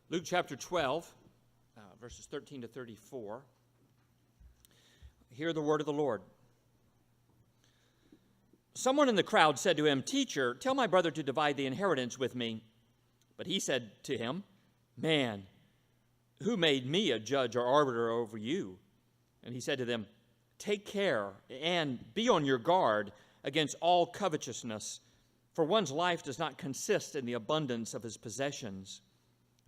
Luke chapter 12, verses 13 to 34. Hear the word of the Lord. Someone in the crowd said to him, "Teacher, tell my brother to divide the inheritance with me." But he said to him, "Man, who made me a judge or arbiter over you?" And he said to them, "Take care and be on your guard against all covetousness, for one's life does not consist in the abundance of his possessions."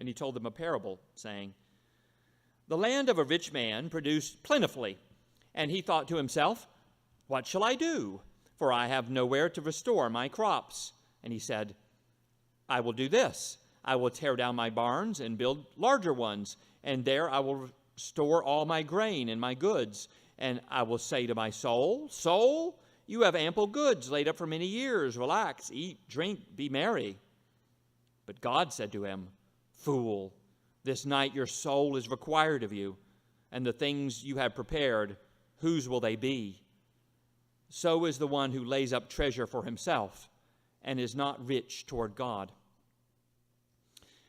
And he told them a parable, saying, "The land of a rich man produced plentifully, and he thought to himself, 'What shall I do? For I have nowhere to restore my crops.' And he said, 'I will do this. I will tear down my barns and build larger ones, and there I will store all my grain and my goods. And I will say to my soul, Soul, you have ample goods laid up for many years. Relax, eat, drink, be merry.' But God said to him, 'Fool, this night your soul is required of you, and the things you have prepared, whose will they be? So is the one who lays up treasure for himself and is not rich toward God.'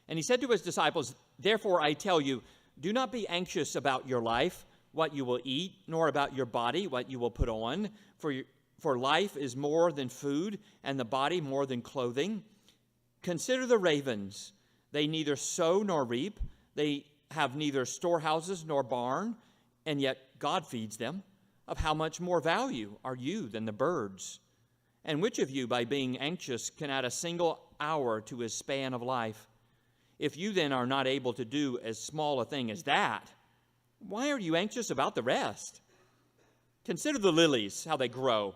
And he said to his disciples, 'Therefore I tell you, do not be anxious about your life, what you will eat, nor about your body, what you will put on. For life is more than food, and the body more than clothing. Consider the ravens. They neither sow nor reap. They have neither storehouses nor barn, and yet God feeds them. Of how much more value are you than the birds? And which of you, by being anxious, can add a single hour to his span of life? If you then are not able to do as small a thing as that, why are you anxious about the rest? Consider the lilies, how they grow.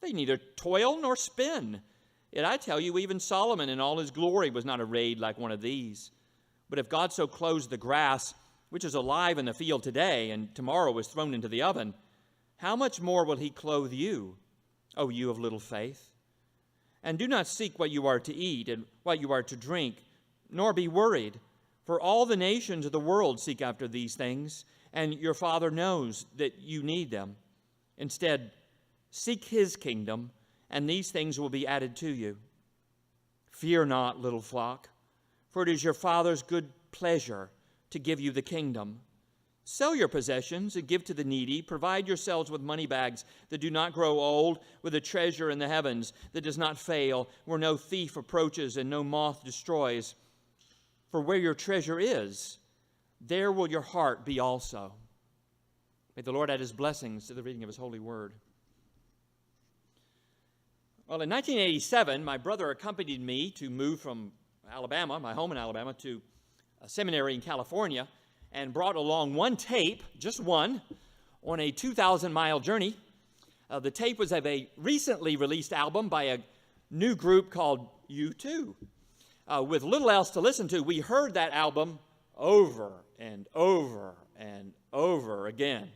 They neither toil nor spin. Yet I tell you, even Solomon in all his glory was not arrayed like one of these. But if God so clothes the grass, which is alive in the field today, and tomorrow is thrown into the oven, how much more will he clothe you, O you of little faith? And do not seek what you are to eat and what you are to drink, nor be worried, for all the nations of the world seek after these things, and your Father knows that you need them. Instead, seek his kingdom, and these things will be added to you. Fear not, little flock, for it is your Father's good pleasure to give you the kingdom. Sell your possessions and give to the needy. Provide yourselves with money bags that do not grow old, with a treasure in the heavens that does not fail, where no thief approaches and no moth destroys. For where your treasure is, there will your heart be also." May the Lord add his blessings to the reading of his holy word. Well, in 1987, my brother accompanied me to move from Alabama, my home in Alabama, to a seminary in California, and brought along one tape, just one, on a 2,000-mile journey. The tape was of a recently released album by a new group called U2. With little else to listen to, we heard that album over and over and over again,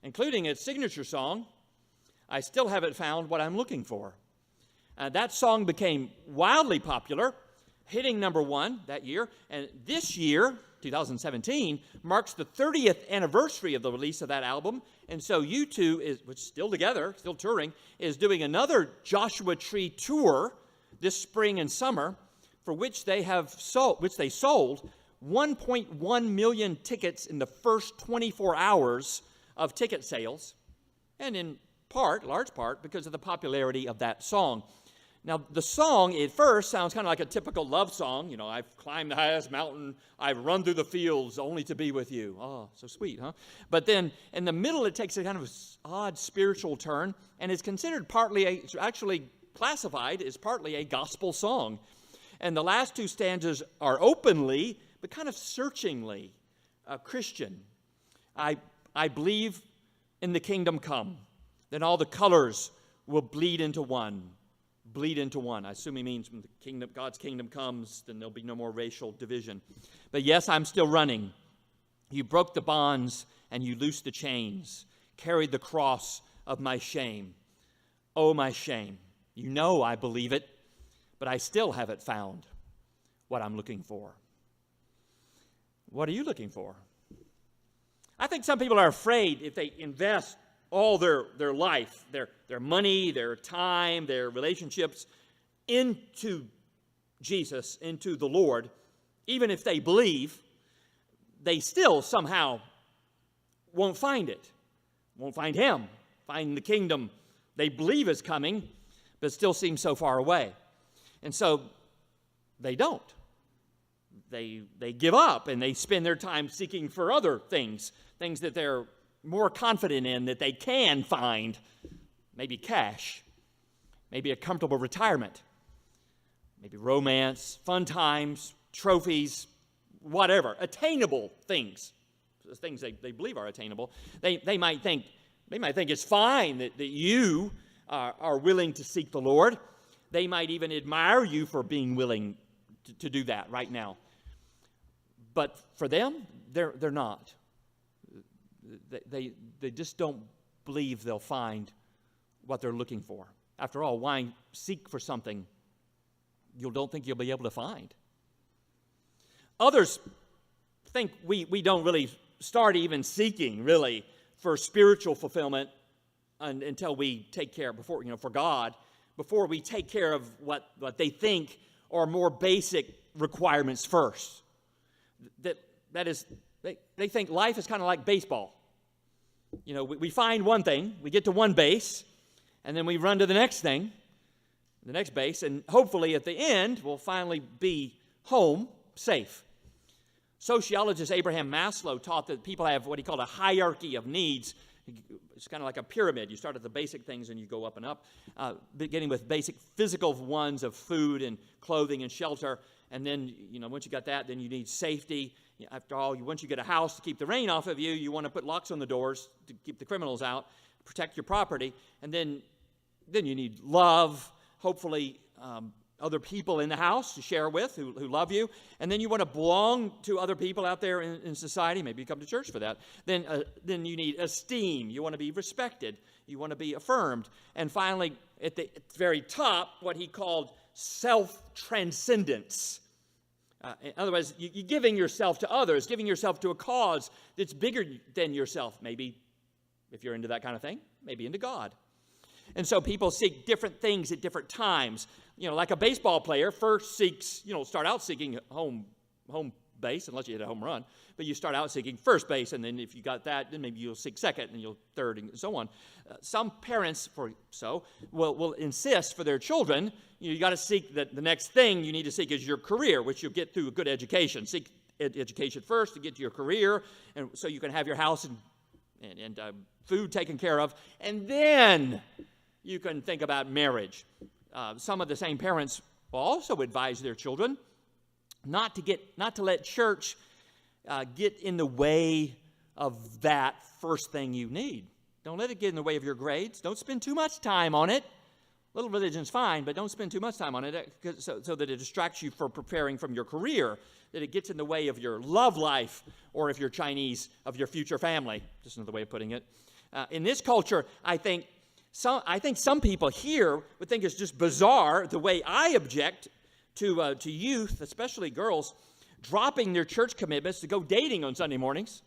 including its signature song, "I Still Haven't Found What I'm Looking For." That song became wildly popular, hitting number one that year. And this year, 2017, marks the 30th anniversary of the release of that album. And so U2, which is still together, still touring, is doing another Joshua Tree tour this spring and summer, for which they sold 1.1 million tickets in the first 24 hours of ticket sales, and in large part, because of the popularity of that song. Now, the song at first sounds kind of like a typical love song. You know, "I've climbed the highest mountain, I've run through the fields only to be with you." Oh, so sweet, huh? But then in the middle, it takes a kind of odd spiritual turn, and is considered actually classified as partly a gospel song. And the last two stanzas are openly, but kind of searchingly, Christian. I believe in the kingdom come. Then all the colors will bleed into one. Bleed into one. I assume he means when God's kingdom comes, then there'll be no more racial division. But yes, I'm still running. You broke the bonds and you loosed the chains, carried the cross of my shame. Oh, my shame. You know I believe it, but I still haven't found what I'm looking for. What are you looking for? I think some people are afraid if they invest all their life, their money, their time, their relationships into Jesus, into the Lord, even if they believe, they still somehow won't find it, won't find him, find the kingdom they believe is coming, but still seems so far away. And so they don't. They give up, and they spend their time seeking for other things that they're more confident in that they can find. Maybe cash, maybe a comfortable retirement, maybe romance, fun times, trophies, whatever, attainable things they believe are attainable. They might think it's fine that you are willing to seek the Lord. They might even admire you for being willing to do that right now. But for them, they're not. They just don't believe they'll find what they're looking for. After all, why seek for something you don't think you'll be able to find? Others think we don't really start even seeking, really, for spiritual fulfillment until we take care for God, before we take care of what they think are more basic requirements first. That is, they think life is kind of like baseball. We find one thing, we get to one base, and then we run to the next thing, the next base, and hopefully at the end we'll finally be home safe. Sociologist Abraham Maslow taught that people have what he called a hierarchy of needs. It's kind of like a pyramid. You start at the basic things and you go up and up, beginning with basic physical ones of food and clothing and shelter. And then, once you got that, then you need safety. After all, once you get a house to keep the rain off of you, you want to put locks on the doors to keep the criminals out, protect your property. And then you need love, hopefully other people in the house to share with who love you. And then you want to belong to other people out there in society. Maybe you come to church for that. Then you need esteem. You want to be respected. You want to be affirmed. And finally, at the very top, what he called self-transcendence. In other words, you're giving yourself to others, giving yourself to a cause that's bigger than yourself. Maybe, if you're into that kind of thing, maybe into God. And so people seek different things at different times. Like a baseball player first seeks, start out seeking home base, unless you hit a home run. But you start out seeking first base, and then if you got that, then maybe you'll seek second, and you'll third, and so on. Some parents, will insist for their children, you got to seek the next thing you need to seek is your career, which you'll get through a good education. Seek education first to get to your career, and so you can have your house and food taken care of, and then you can think about marriage. Some of the same parents will also advise their children not to let church get in the way of that first thing you need. Don't let it get in the way of your grades. Don't spend too much time on it. A little religion's fine, but don't spend too much time on it so that it distracts you from preparing from your career, that it gets in the way of your love life, or if you're Chinese, of your future family. Just another way of putting it. In this culture, I think some people here would think it's just bizarre the way I object to youth, especially girls, dropping their church commitments to go dating on Sunday mornings.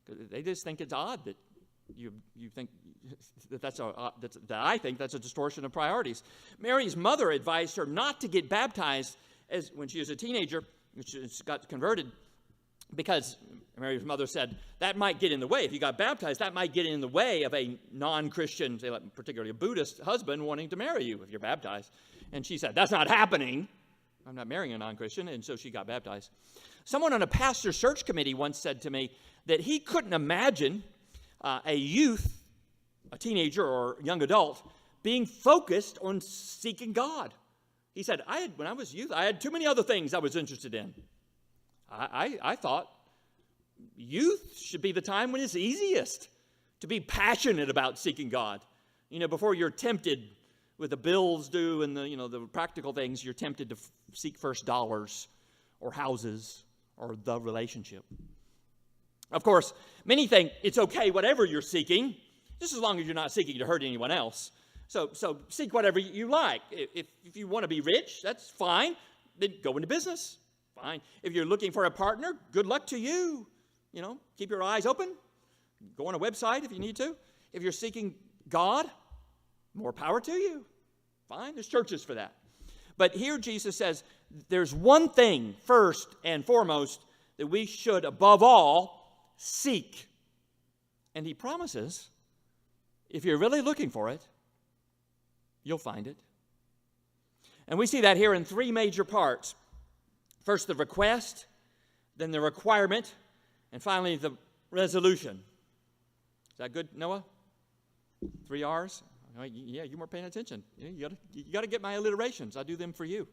They just think it's odd that you think that I think that's a distortion of priorities. Mary's mother advised her not to get baptized when she was a teenager. She got converted, because Mary's mother said that might get in the way. If you got baptized, that might get in the way of a non-Christian, particularly a Buddhist husband, wanting to marry you if you're baptized. And she said, that's not happening. I'm not marrying a non-Christian, and so she got baptized. Someone on a pastor search committee once said to me that he couldn't imagine a youth, a teenager or young adult, being focused on seeking God. He said, when I was youth, I had too many other things I was interested in. I thought youth should be the time when it's easiest to be passionate about seeking God. Before you're tempted with the bills due and the practical things, you're tempted to seek first dollars or houses or the relationship. Of course, many think it's okay whatever you're seeking, just as long as you're not seeking to hurt anyone else. So seek whatever you like. If you want to be rich, that's fine. Then go into business. Fine. If you're looking for a partner, good luck to you. Keep your eyes open. Go on a website if you need to. If you're seeking God, more power to you. Fine. There's churches for that. But here Jesus says, there's one thing, first and foremost, that we should, above all, seek. And he promises, if you're really looking for it, you'll find it. And we see that here in three major parts. First, the request, then the requirement, and finally, the resolution. Is that good, Noah? 3 R's? Yeah, you weren't paying attention. You got to get my alliterations. I do them for you,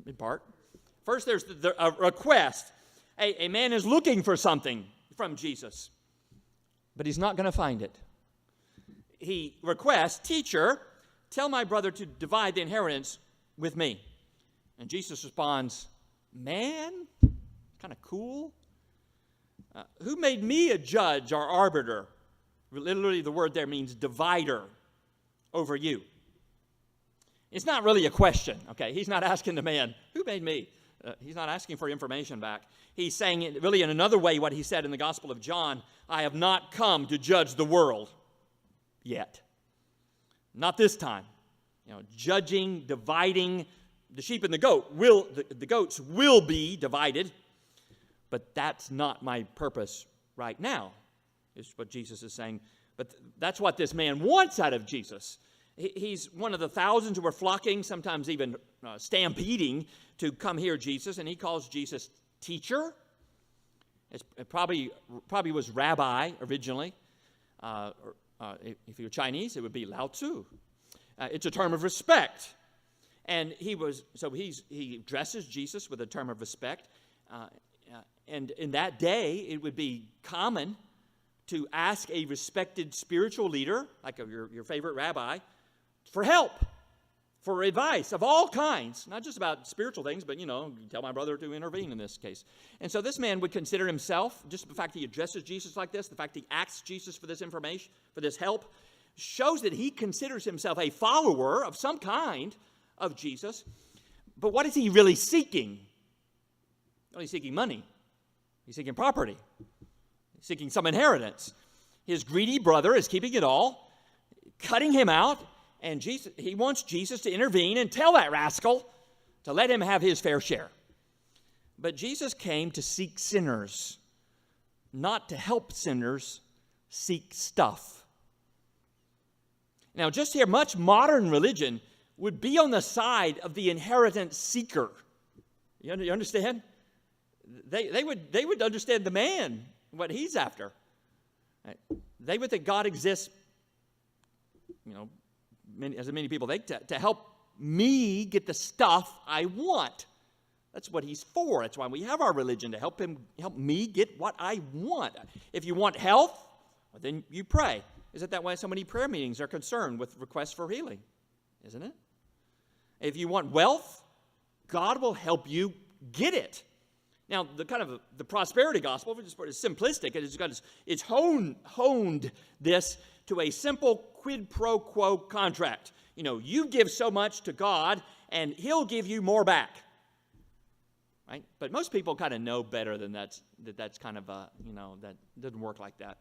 in part. First, there's a request. A man is looking for something from Jesus, but he's not going to find it. He requests, "Teacher, tell my brother to divide the inheritance with me." And Jesus responds, "Man, kind of cool. Who made me a judge or arbiter?" Literally, the word there means divider over you. It's not really a question, okay? He's not asking the man, "Who made me?" He's not asking for information back. He's saying it really in another way what he said in the Gospel of John, "I have not come to judge the world yet." Not this time. Judging, dividing, the sheep and the goats will be divided, but that's not my purpose right now, is what Jesus is saying. But that's what this man wants out of Jesus. He's one of the thousands who are flocking, sometimes even stampeding to come hear Jesus, and he calls Jesus teacher. It probably was rabbi originally. If you're Chinese, it would be Lao Tzu. It's a term of respect. And he addresses Jesus with a term of respect. And in that day, it would be common to ask a respected spiritual leader, like your favorite rabbi, for help, for advice of all kinds, not just about spiritual things, but, tell my brother to intervene in this case. And so this man would consider himself, just the fact he addresses Jesus like this, the fact he asks Jesus for this information, for this help, shows that he considers himself a follower of some kind of Jesus. But what is he really seeking? Well, he's seeking money. He's seeking property. He's seeking some inheritance. His greedy brother is keeping it all, cutting him out, and he wants Jesus to intervene and tell that rascal to let him have his fair share. But Jesus came to seek sinners, not to help sinners seek stuff. Now, just here, much modern religion would be on the side of the inheritance seeker. You understand? They would understand the man, what he's after. They would think God exists, as many people think, to help me get the stuff I want. That's what he's for. That's why we have our religion, to help me get what I want. If you want health, well, then you pray. Isn't that why so many prayer meetings are concerned with requests for healing? Isn't it? If you want wealth, God will help you get it. Now, the prosperity gospel, which is simplistic, it's honed this to a simple quid pro quo contract. You give so much to God, and he'll give you more back. Right? But most people kind of know better than that's kind of, that doesn't work like that.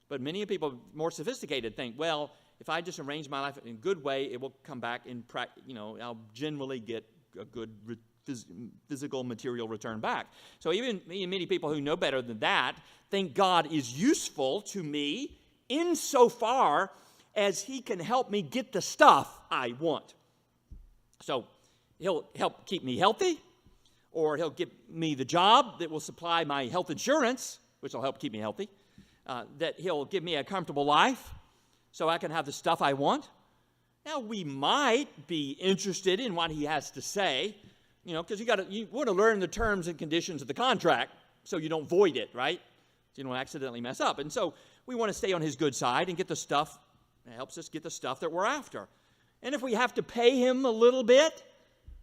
But many people, more sophisticated, think, well, if I just arrange my life in a good way, it will come back in I'll generally get a good physical, material return back. So even many people who know better than that think God is useful to me insofar as he can help me get the stuff I want. So he'll help keep me healthy, or he'll give me the job that will supply my health insurance, which will help keep me healthy, that he'll give me a comfortable life so I can have the stuff I want. Now, we might be interested in what he has to say, because you want to learn the terms and conditions of the contract so you don't void it, right? So you don't accidentally mess up. And so we want to stay on his good side and get the stuff that helps us get the stuff that we're after. And if we have to pay him a little bit,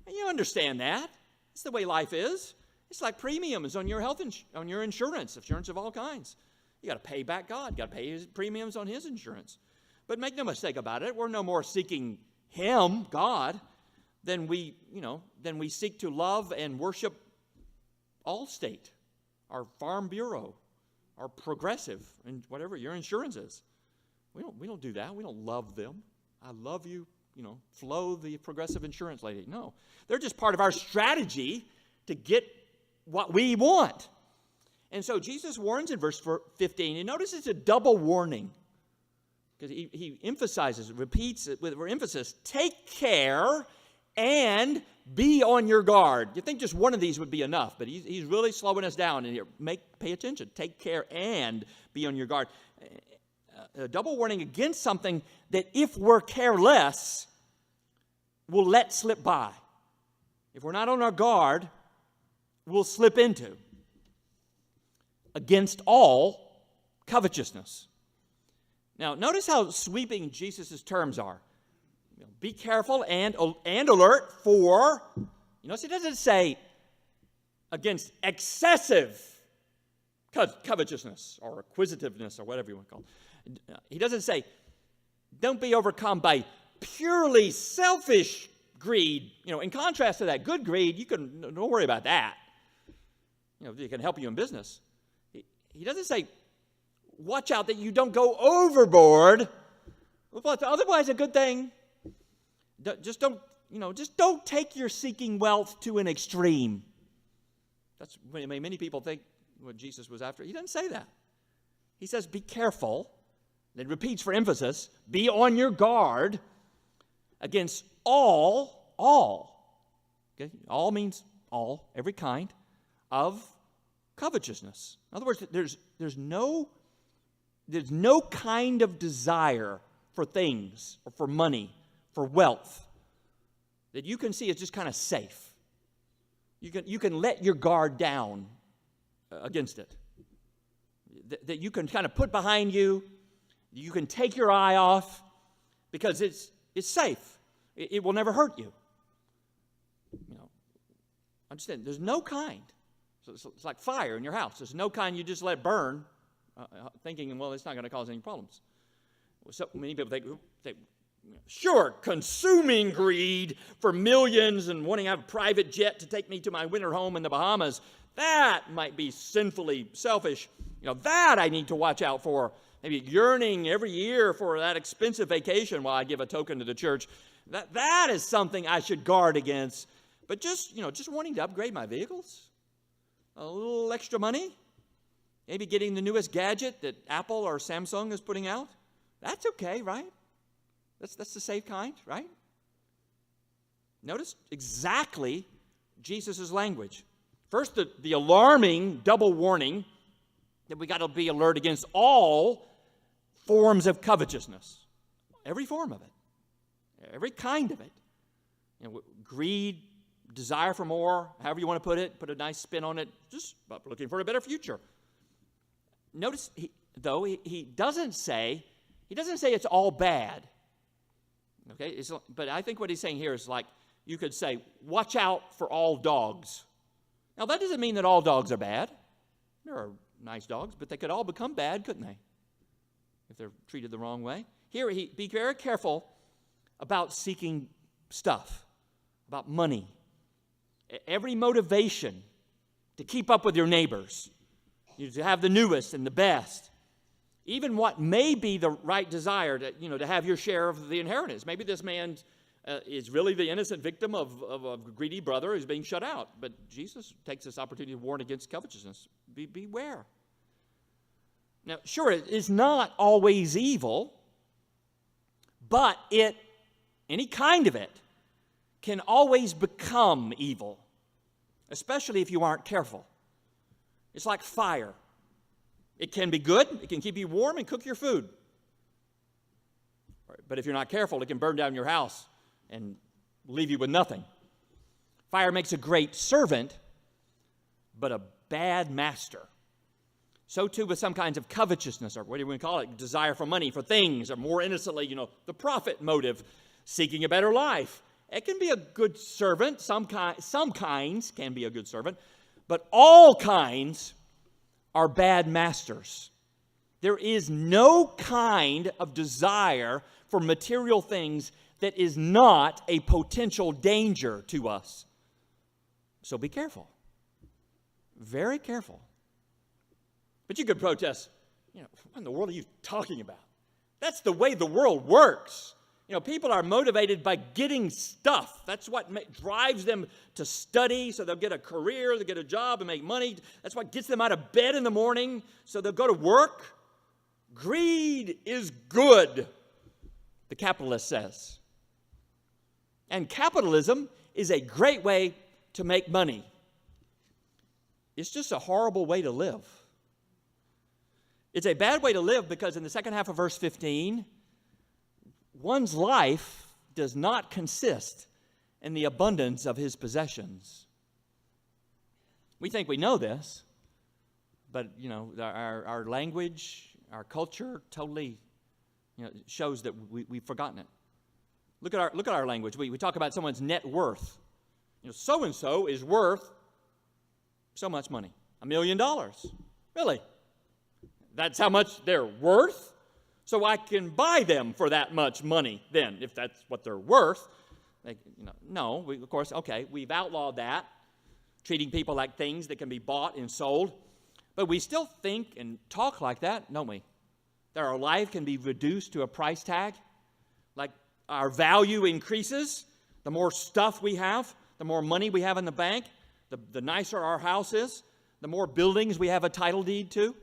you understand that. It's the way life is. It's like premiums on your on your insurance of all kinds. You got to pay back God. You got to pay his premiums on his insurance. But make no mistake about it, we're no more seeking him, God, than we seek to love and worship Allstate, our Farm Bureau, our Progressive, and whatever your insurance is. We don't do that. We don't love them. I love you. Flo, the Progressive insurance lady. No, they're just part of our strategy to get what we want. And so Jesus warns in verse 15. And notice it's a double warning, because he emphasizes, repeats it with emphasis, take care and be on your guard. You think just one of these would be enough, but he's really slowing us down. And here, pay attention. Take care and be on your guard. A double warning against something that if we're careless, we'll let slip by. If we're not on our guard, we'll slip into. Against all covetousness. Now, notice how sweeping Jesus' terms are. Be careful and alert for, so he doesn't say against excessive covetousness or acquisitiveness or whatever you want to call it. He doesn't say, don't be overcome by purely selfish greed. In contrast to that good greed, don't worry about that. It can help you in business. He doesn't say, watch out that you don't go overboard. Well, otherwise a good thing. Just don't take your seeking wealth to an extreme. That's what many people think what Jesus was after. He doesn't say that. He says, be careful. Then repeats for emphasis, be on your guard against all. Okay? All means all, every kind of covetousness. In other words, there's no kind of desire for things or for money, for wealth, that you can see as just kind of safe. You can let your guard down against it. That you can kind of put behind you. You can take your eye off because it's safe. It will never hurt you. Understand? There's no kind. So it's like fire in your house. There's no kind you just let burn, thinking, well, it's not going to cause any problems. So many people think, sure, consuming greed for millions and wanting to have a private jet to take me to my winter home in the Bahamas, that might be sinfully selfish. That I need to watch out for. Maybe yearning every year for that expensive vacation while I give a token to the church. That is something I should guard against. But just wanting to upgrade my vehicles, a little extra money, maybe getting the newest gadget that Apple or Samsung is putting out, that's okay, right? That's the safe kind, right? Notice exactly Jesus' language. First, the alarming double warning that we got to be alert against all forms of covetousness. Every form of it. Every kind of it. Greed, desire for more, however you want to put a nice spin on it, just looking for a better future. Notice, he doesn't say it's all bad. Okay, but I think what he's saying here is like, you could say, watch out for all dogs. Now, that doesn't mean that all dogs are bad. There are nice dogs, but they could all become bad, couldn't they? If they're treated the wrong way. Here, be very careful about seeking stuff, about money. Every motivation to keep up with your neighbors, to have the newest and the best. Even what may be the right desire to have your share of the inheritance. Maybe this man is really the innocent victim of a greedy brother who's being shut out. But Jesus takes this opportunity to warn against covetousness. Beware. Now, sure, it is not always evil, but any kind of it can always become evil, especially if you aren't careful. It's like fire. It can be good. It can keep you warm and cook your food. But if you're not careful, it can burn down your house and leave you with nothing. Fire makes a great servant, but a bad master. So too with some kinds of covetousness, or what do you want to call it? Desire for money, for things, or more innocently, the profit motive, seeking a better life. It can be a good servant. Some kinds can be a good servant, but all kinds are bad masters. There is no kind of desire for material things that is not a potential danger to us. So be careful. Very careful. But you could protest, what in the world are you talking about? That's the way the world works. People are motivated by getting stuff. That's what drives them to study, so they'll get a career, they'll get a job and make money. That's what gets them out of bed in the morning, so they'll go to work. Greed is good, the capitalist says. And capitalism is a great way to make money. It's just a horrible way to live. It's a bad way to live because in the second half of verse 15, one's life does not consist in the abundance of his possessions. We think we know this, but, our language, our culture totally, shows that we've forgotten it. Look at our language. We talk about someone's net worth. So-and-so is worth so much money. $1 million. Really? That's how much they're worth? So I can buy them for that much money then, if that's what they're worth. No, of course, okay, we've outlawed that, treating people like things that can be bought and sold. But we still think and talk like that, don't we? That our life can be reduced to a price tag. Like our value increases, the more stuff we have, the more money we have in the bank, the nicer our house is, the more buildings we have a title deed to.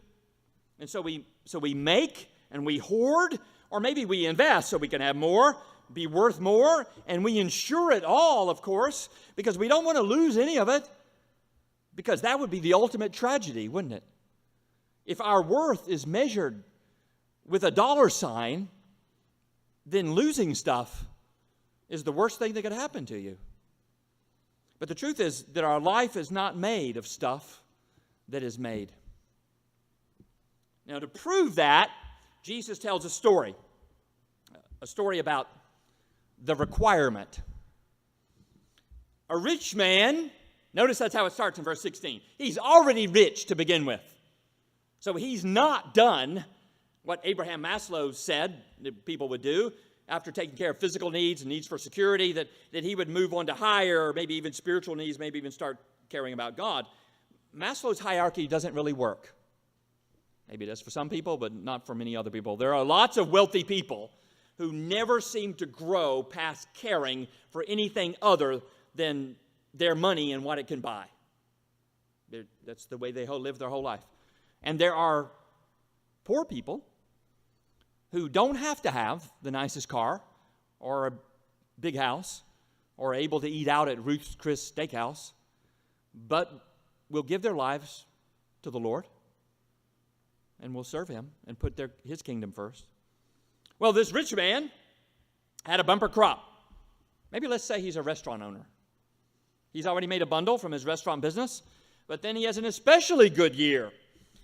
And so we make and we hoard, or maybe we invest so we can have more, be worth more, and we insure it all, of course, because we don't want to lose any of it, because that would be the ultimate tragedy, wouldn't it? If our worth is measured with a dollar sign, then losing stuff is the worst thing that could happen to you. But the truth is that our life is not made of stuff that is made. Now, to prove that, Jesus tells a story about the requirement. A rich man, notice that's how it starts in verse 16. He's already rich to begin with. So he's not done what Abraham Maslow said that people would do after taking care of physical needs and needs for security, that he would move on to higher, or maybe even spiritual needs, maybe even start caring about God. Maslow's hierarchy doesn't really work. Maybe it does for some people, but not for many other people. There are lots of wealthy people who never seem to grow past caring for anything other than their money and what it can buy. That's the way they live their whole life. And there are poor people who don't have to have the nicest car or a big house or able to eat out at Ruth's Chris Steakhouse, but will give their lives to the Lord and will serve him and put his kingdom first. Well, this rich man had a bumper crop. Maybe let's say he's a restaurant owner. He's already made a bundle from his restaurant business, but then he has an especially good year.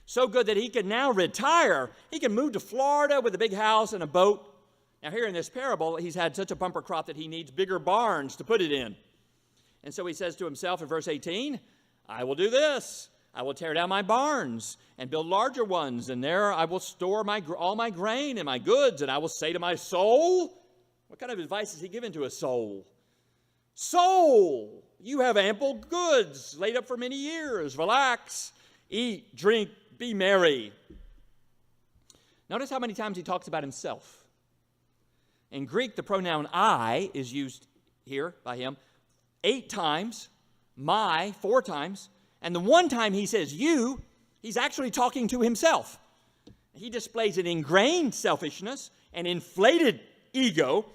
So good that he can now retire. He can move to Florida with a big house and a boat. Now here in this parable, he's had such a bumper crop that he needs bigger barns to put it in. And so he says to himself in verse 18, I will do this. I will tear down my barns and build larger ones, and there I will store all my grain and my goods, and I will say to my soul, what kind of advice is he giving to a soul? Soul, you have ample goods laid up for many years. Relax, eat, drink, be merry. Notice how many times he talks about himself. In Greek, the pronoun I is used here by him 8 times, my 4 times, and the one time he says you, he's actually talking to himself. He displays an ingrained selfishness, an inflated ego.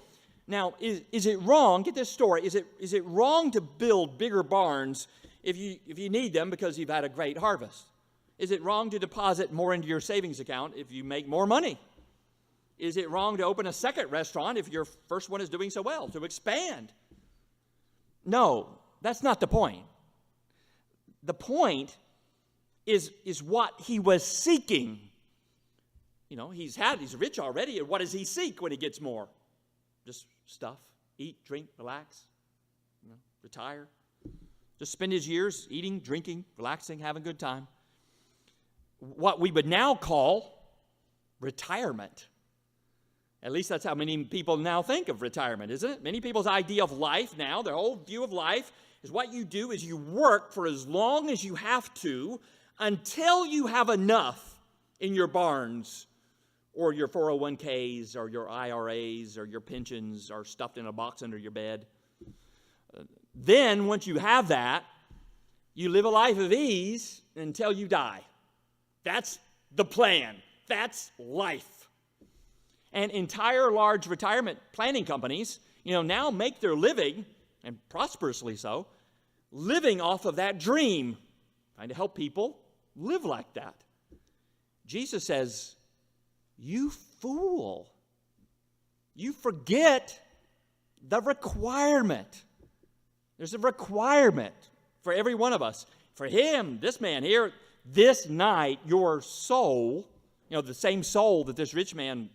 Now, is it wrong, get this story, is it wrong to build bigger barns if you need them because you've had a great harvest? Is it wrong to deposit more into your savings account if you make more money? Is it wrong to open a second restaurant if your first one is doing so well, to expand? No, that's not the point. The point is what he was seeking. He's rich already, and what does he seek when he gets more? Just stuff. Eat, drink, relax, retire. Just spend his years eating, drinking, relaxing, having a good time. What we would now call retirement. At least that's how many people now think of retirement, isn't it? Many people's idea of life now, their whole view of life, is what you do is you work for as long as you have to until you have enough in your barns or your 401ks or your IRAs or your pensions are stuffed in a box under your bed. Then, once you have that, you live a life of ease until you die. That's the plan. That's life. And entire large retirement planning companies, now make their living, and prosperously so, living off of that dream, trying to help people live like that. Jesus says, you fool. You forget the requirement. There's a requirement for every one of us. For him, this man here, this night, your soul, the same soul that this rich man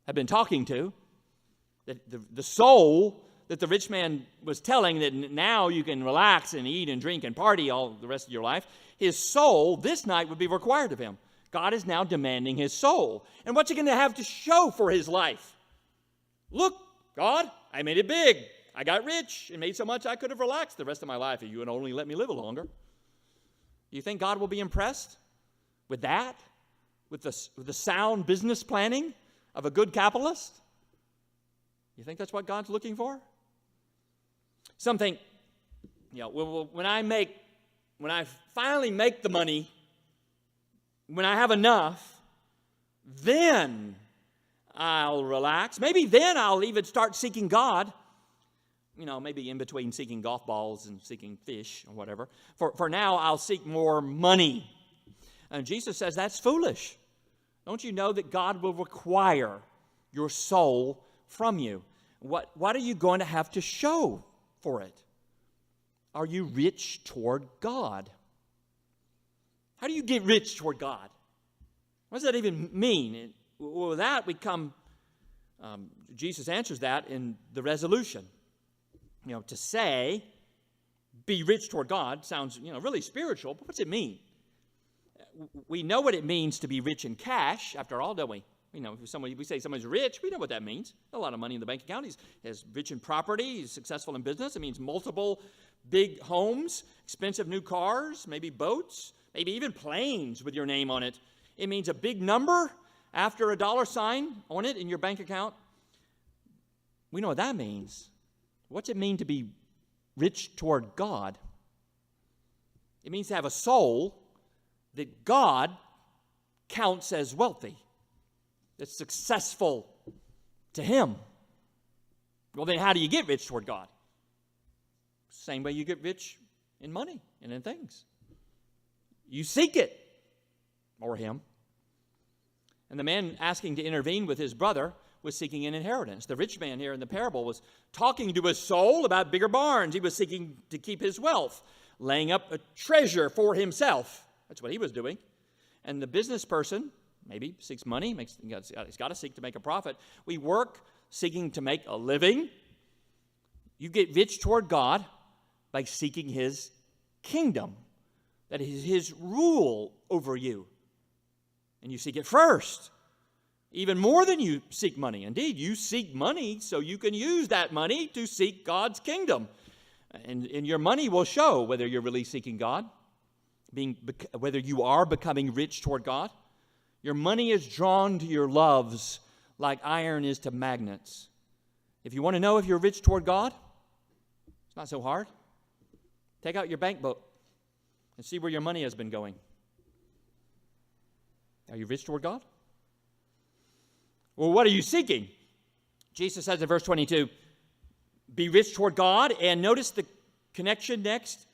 had been talking to, the soul that the rich man was telling that now you can relax and eat and drink and party all the rest of your life, his soul this night would be required of him. God is now demanding his soul. And what's he going to have to show for his life? Look, God, I made it big. I got rich and made so much I could have relaxed the rest of my life if you would only let me live longer. You think God will be impressed with that? With the sound business planning of a good capitalist? You think that's what God's looking for? Some think, when I finally make the money, when I have enough, then I'll relax. Maybe then I'll even start seeking God. Maybe in between seeking golf balls and seeking fish or whatever. For now, I'll seek more money. And Jesus says that's foolish. Don't you know that God will require your soul from you? What are you going to have to show for it? Are you rich toward God? How do you get rich toward God? What does that even mean? Well, that we come, Jesus answers that in the resolution. To say, be rich toward God sounds, really spiritual, but what's it mean? We know what it means to be rich in cash, after all, don't we? If we say somebody's rich, we know what that means. A lot of money in the bank account. He's rich in property. He's successful in business. It means multiple big homes, expensive new cars, maybe boats, maybe even planes with your name on it. It means a big number after a dollar sign on it in your bank account. We know what that means. What's it mean to be rich toward God? It means to have a soul that God counts as wealthy, that's successful to him. Well, then how do you get rich toward God? Same way you get rich in money and in things. You seek it, or him. And the man asking to intervene with his brother was seeking an inheritance. The rich man here in the parable was talking to his soul about bigger barns. He was seeking to keep his wealth, laying up a treasure for himself. That's what he was doing. And the business person maybe seeks money. He's got to seek to make a profit. We work seeking to make a living. You get rich toward God by seeking his kingdom. That is his rule over you. And you seek it first. Even more than you seek money. Indeed, you seek money so you can use that money to seek God's kingdom. And your money will show whether you're really seeking God, whether you are becoming rich toward God. Your money is drawn to your loves like iron is to magnets. If you want to know if you're rich toward God, it's not so hard. Take out your bank book and see where your money has been going. Are you rich toward God? Well, what are you seeking? Jesus says in verse 22, be rich toward God, and notice the connection next.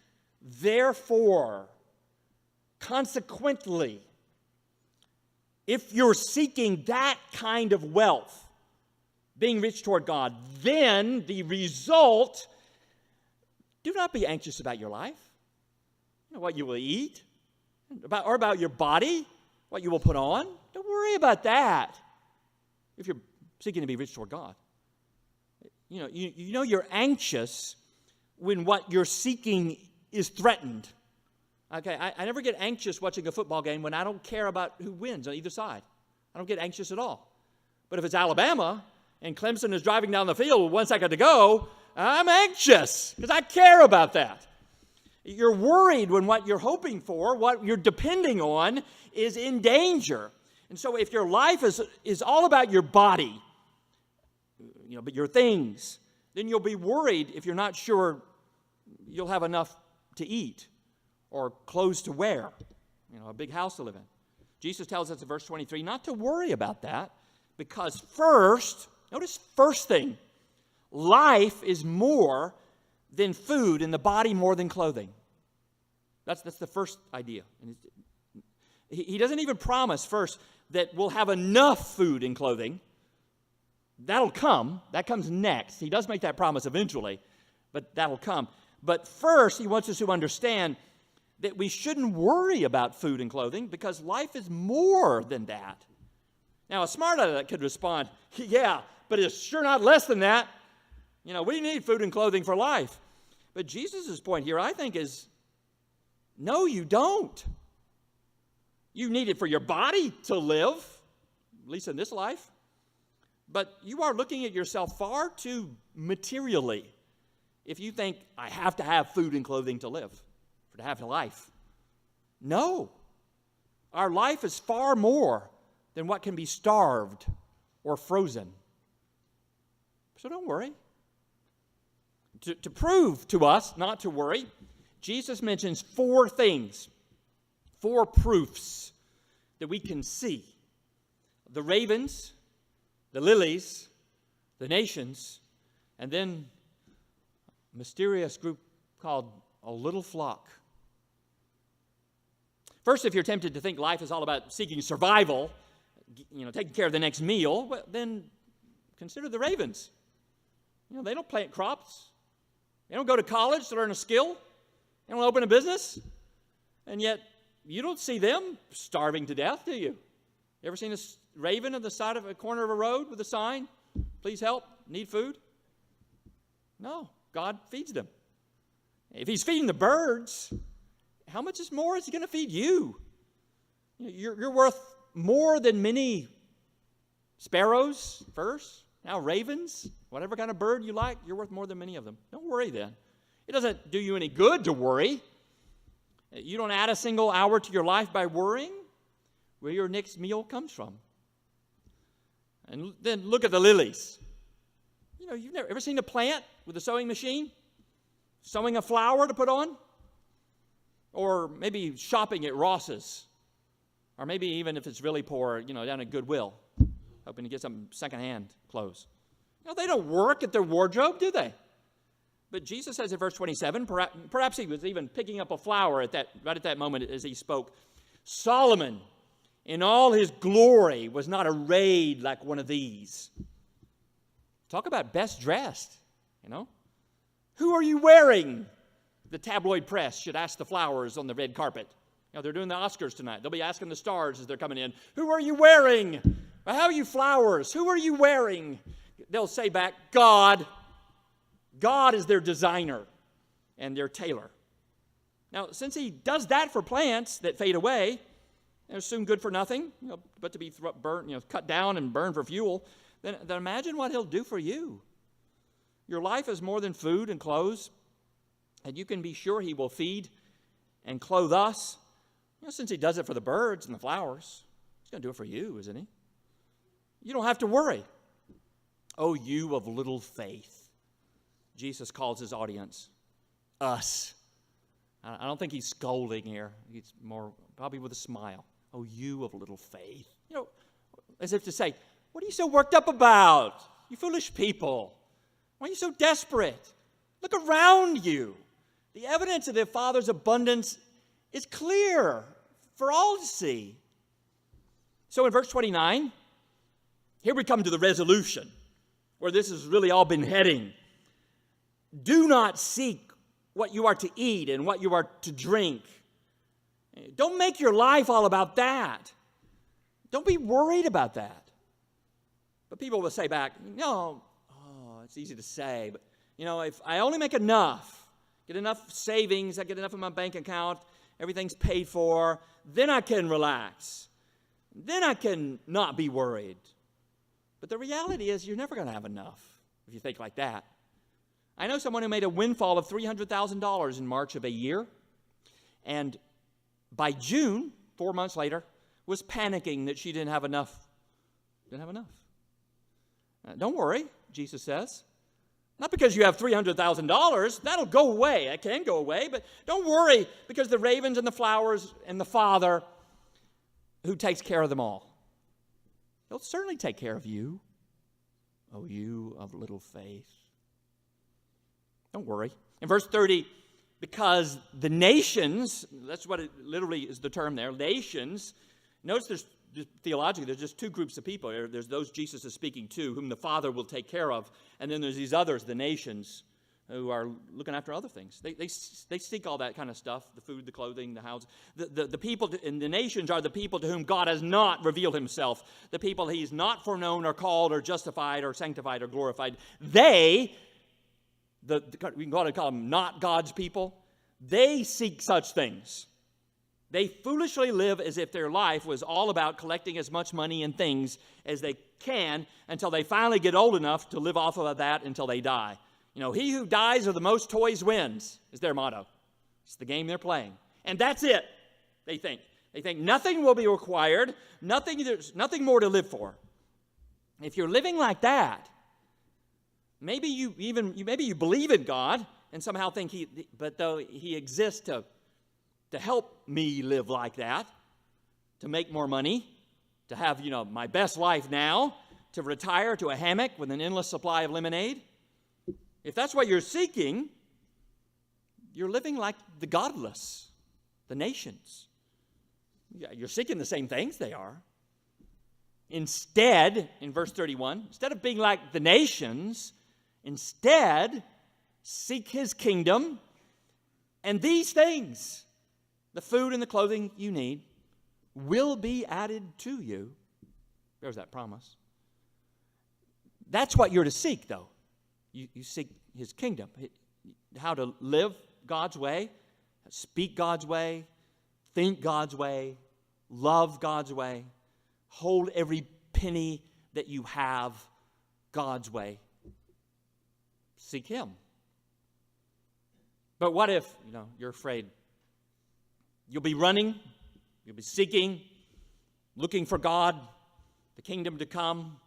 Therefore, consequently, if you're seeking that kind of wealth, being rich toward God, then the result, do not be anxious about your life, what you will eat, or about your body, what you will put on. Don't worry about that if you're seeking to be rich toward God. You're anxious when what you're seeking is threatened. Okay, I never get anxious watching a football game when I don't care about who wins on either side. I don't get anxious at all. But if it's Alabama and Clemson is driving down the field with 1 second to go, I'm anxious because I care about that. You're worried when what you're hoping for, what you're depending on, is in danger. And so if your life is all about your body, but your things, then you'll be worried if you're not sure you'll have enough to eat or clothes to wear, a big house to live in. Jesus tells us in verse 23 not to worry about that, because first thing, life is more than food and the body more than clothing. That's the first idea. And he doesn't even promise first that we'll have enough food and clothing. That'll come. That comes next. He does make that promise eventually, but that'll come. But first, he wants us to understand that we shouldn't worry about food and clothing because life is more than that. Now, a smart aleck could respond, yeah, but it's sure not less than that. We need food and clothing for life. But Jesus' point here, I think, is no, you don't. You need it for your body to live, at least in this life. But you are looking at yourself far too materially if you think, I have to have food and clothing to live, or to have a life. No. Our life is far more than what can be starved or frozen. So don't worry. To prove to us not to worry, Jesus mentions 4 things, 4 proofs that we can see. The ravens, the lilies, the nations, and then a mysterious group called a little flock. First, if you're tempted to think life is all about seeking survival, taking care of the next meal, well, then consider the ravens. They don't plant crops. They don't go to college to learn a skill. They don't open a business. And yet, you don't see them starving to death, do you? You ever seen a raven at the side of a corner of a road with a sign, please help, need food? No, God feeds them. If he's feeding the birds, how much more is he going to feed you? You're worth more than many sparrows first. Now ravens, whatever kind of bird you like, you're worth more than many of them. Don't worry then. It doesn't do you any good to worry. You don't add a single hour to your life by worrying where your next meal comes from. And then look at the lilies. You've never ever seen a plant with a sewing machine? Sewing a flower to put on? Or maybe shopping at Ross's. Or maybe even if it's really poor, down at Goodwill, hoping to get some secondhand clothes. They don't work at their wardrobe, do they? But Jesus says in verse 27, perhaps he was even picking up a flower right at that moment as he spoke. Solomon, in all his glory, was not arrayed like one of these. Talk about best dressed, Who are you wearing? The tabloid press should ask the flowers on the red carpet. They're doing the Oscars tonight. They'll be asking the stars as they're coming in, who are you wearing? How are you flowers? Who are you wearing? They'll say back, God. God is their designer and their tailor. Now, since he does that for plants that fade away, they're soon good for nothing, but to be burnt, cut down and burned for fuel, then imagine what he'll do for you. Your life is more than food and clothes, and you can be sure he will feed and clothe us. Since he does it for the birds and the flowers, he's going to do it for you, isn't he? You don't have to worry. Oh, you of little faith. Jesus calls his audience us. I don't think he's scolding here. He's more probably with a smile. Oh, you of little faith. As if to say, what are you so worked up about? You foolish people. Why are you so desperate? Look around you. The evidence of the Father's abundance is clear for all to see. So in verse 29, here we come to the resolution where this has really all been heading. Do not seek what you are to eat and what you are to drink. Don't make your life all about that. Don't be worried about that. But people will say back, it's easy to say, but if I only make enough, get enough savings, I get enough in my bank account, everything's paid for, then I can relax. Then I can not be worried. But the reality is you're never going to have enough if you think like that. I know someone who made a windfall of $300,000 in March of a year, and by June, 4 months later, was panicking that she didn't have enough. Don't worry, Jesus says. Not because you have $300,000. That'll go away. It can go away. But don't worry, because the ravens and the flowers and the Father who takes care of them all, He'll certainly take care of you. Oh, you of little faith. Don't worry. In verse 30, because the nations, that's what it literally is the term there, nations. Notice theologically, there's just two groups of people. There's those Jesus is speaking to, whom the Father will take care of. And then there's these others, the nations, who are looking after other things. They seek all that kind of stuff, the food, the clothing, the house. The people in the nations are the people to whom God has not revealed himself, the people he's not foreknown or called or justified or sanctified or glorified. We can call them not God's people. They seek such things. They foolishly live as if their life was all about collecting as much money and things as they can until they finally get old enough to live off of that until they die. You know, he who dies with the most toys wins is their motto. It's the game they're playing. And that's it, they think. They think nothing will be required, there's nothing more to live for. If you're living like that, maybe you believe in God and somehow think but though he exists to help me live like that, to make more money, to have, my best life now, to retire to a hammock with an endless supply of lemonade. If that's what you're seeking, you're living like the godless, the nations. You're seeking the same things they are. Instead, in verse 31, instead of being like the nations, instead, seek his kingdom, and these things, the food and the clothing you need, will be added to you. There's that promise. That's what you're to seek, though. You seek his kingdom, how to live God's way, speak God's way, think God's way, love God's way, hold every penny that you have God's way. Seek him. But what if, you're afraid? You'll be running, you'll be seeking, looking for God, the kingdom to come,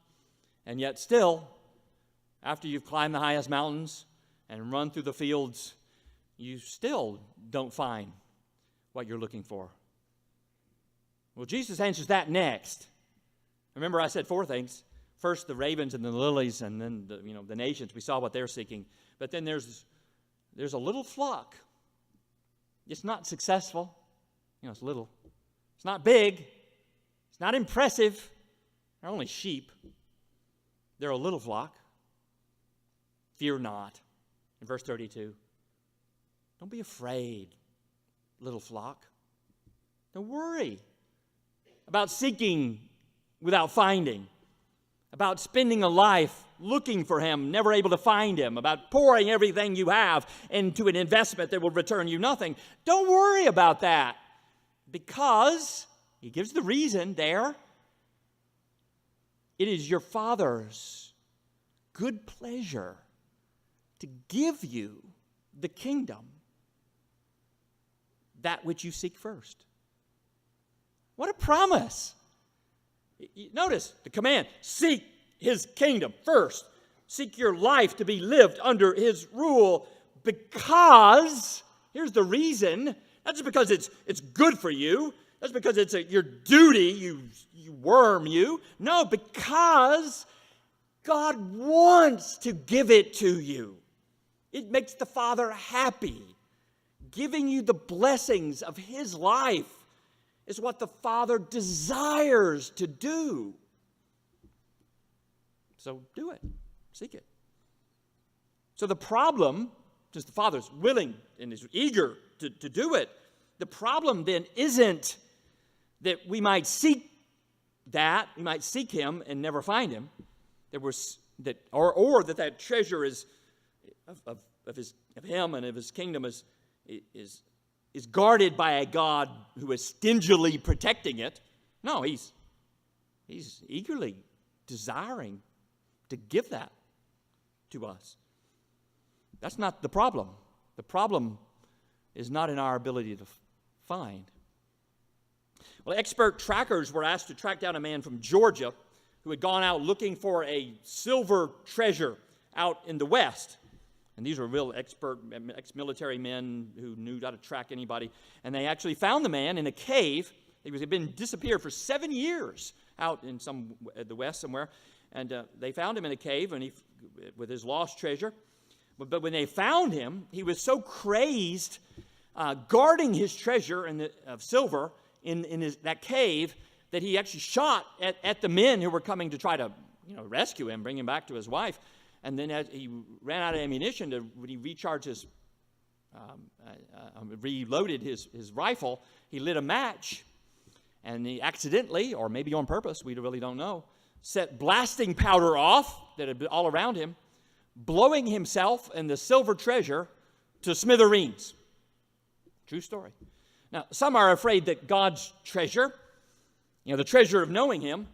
and yet still, after you've climbed the highest mountains and run through the fields, you still don't find what you're looking for. Well, Jesus answers that next. Remember I said four things. First, the ravens and the lilies, and then the nations. We saw what they're seeking. But then there's a little flock. It's not successful. It's little. It's not big. It's not impressive. They're only sheep. They're a little flock. Fear not. In verse 32, don't be afraid, little flock. Don't worry about seeking without finding, about spending a life looking for him, never able to find him, about pouring everything you have into an investment that will return you nothing. Don't worry about that, because he gives the reason there. It is your Father's good pleasure to give you the kingdom, that which you seek first. What a promise. Notice the command, seek his kingdom first. Seek your life to be lived under his rule, because, here's the reason, not just because it's good for you, that's because it's your duty, you worm you. No, because God wants to give it to you. It makes the Father happy. Giving you the blessings of his life is what the Father desires to do. So do it. Seek it. So the problem, since the Father's willing and is eager to do it, the problem then isn't that we might seek him and never find him, or that treasure is of him and of his kingdom is guarded by a God who is stingily protecting it. No, he's eagerly desiring to give that to us. That's not the problem. The problem is not in our ability to find. Well, Well, expert trackers were asked to track down a man from Georgia who had gone out looking for a silver treasure out in the West. And these were real expert ex-military men who knew how to track anybody. And they actually found the man in a cave. He had been disappeared for 7 years out in the West somewhere. And they found him in a cave with his lost treasure. But when they found him, he was so crazed guarding his treasure of silver in that cave that he actually shot at the men who were coming to try to rescue him, bring him back to his wife. And then as he ran out of ammunition, when he reloaded his rifle, he lit a match, and he accidentally, or maybe on purpose, we really don't know, set blasting powder off that had been all around him, blowing himself and the silver treasure to smithereens. True story. Now, some are afraid that God's treasure, the treasure of knowing Him,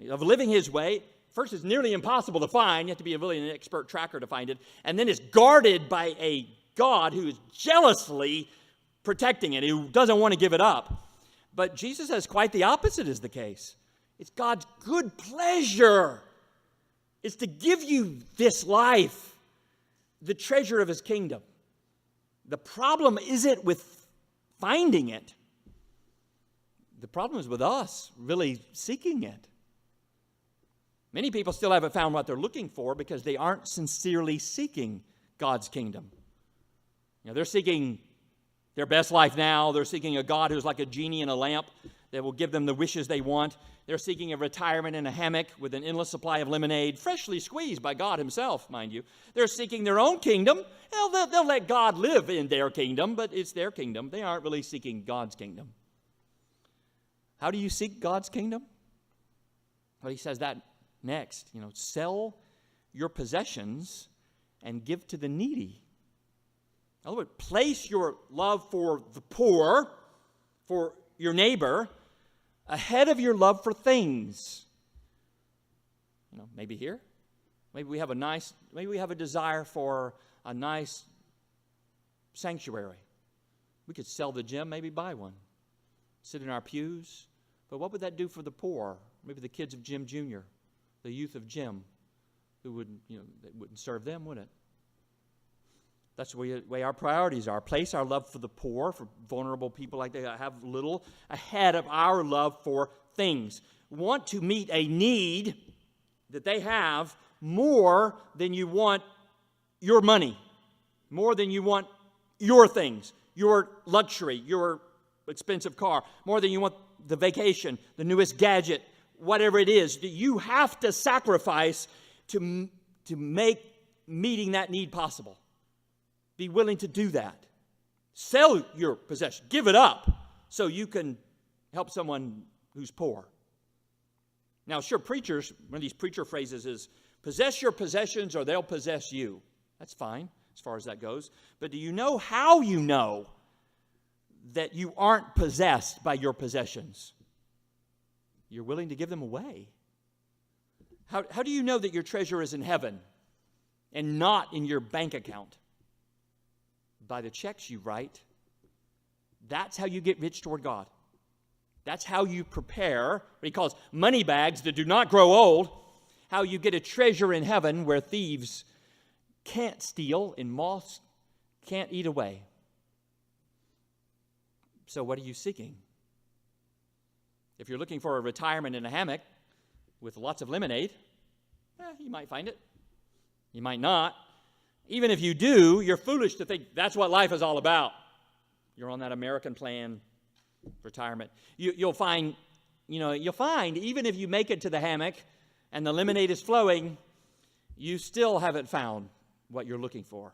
of living His way, first, it's nearly impossible to find. You have to be really an expert tracker to find it. And then it's guarded by a God who is jealously protecting it, who doesn't want to give it up. But Jesus says quite the opposite is the case. It's God's good pleasure. It's to give you this life, the treasure of His kingdom. The problem isn't with finding it. The problem is with us really seeking it. Many people still haven't found what they're looking for because they aren't sincerely seeking God's kingdom. They're seeking their best life now. They're seeking a God who's like a genie in a lamp that will give them the wishes they want. They're seeking a retirement in a hammock with an endless supply of lemonade, freshly squeezed by God Himself, mind you. They're seeking their own kingdom. They'll let God live in their kingdom, but it's their kingdom. They aren't really seeking God's kingdom. How do you seek God's kingdom? Well, He says that next. Sell your possessions and give to the needy. In other words, place your love for the poor, for your neighbor, ahead of your love for things. Maybe here. Maybe we have a desire for a nice sanctuary. We could sell the gym, maybe buy one. Sit in our pews. But what would that do for the poor? Maybe the kids of Jim Jr., the youth of Jim, who that wouldn't serve them, would it? That's the way our priorities are. Place our love for the poor, for vulnerable people like that have little, ahead of our love for things. Want to meet a need that they have more than you want your money, more than you want your things, your luxury, your expensive car, more than you want the vacation, the newest gadget, whatever it is that you have to sacrifice to make meeting that need possible. Be willing to do that. Sell your possession. Give it up so you can help someone who's poor. Now, sure, preachers, one of these preacher phrases is, possess your possessions or they'll possess you. That's fine as far as that goes. But do you know how you know that you aren't possessed by your possessions? You're willing to give them away. How do you know that your treasure is in heaven and not in your bank account? By the checks you write. That's how you get rich toward God. That's how you prepare what He calls money bags that do not grow old. How you get a treasure in heaven where thieves can't steal and moths can't eat away. So what are you seeking? If you're looking for a retirement in a hammock with lots of lemonade, you might find it. You might not. Even if you do, you're foolish to think that's what life is all about. You're on that American plan, retirement. You'll find even if you make it to the hammock and the lemonade is flowing, you still haven't found what you're looking for.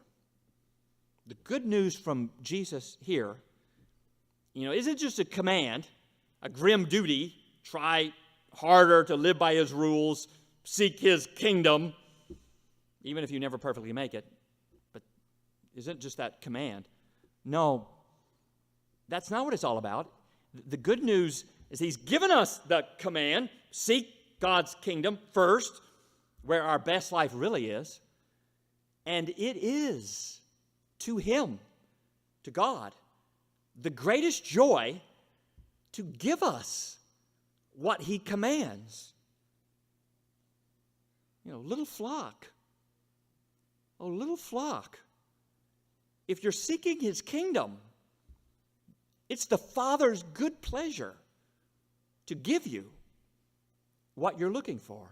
The good news from Jesus here, isn't just a command, a grim duty, try harder to live by His rules, seek His kingdom, even if you never perfectly make it. But isn't just that command. No, that's not what it's all about. The good news is He's given us the command, seek God's kingdom first, where our best life really is. And it is to Him, to God, the greatest joy to give us what he commands. Little flock. Oh, little flock. If you're seeking his kingdom, it's the Father's good pleasure to give you what you're looking for.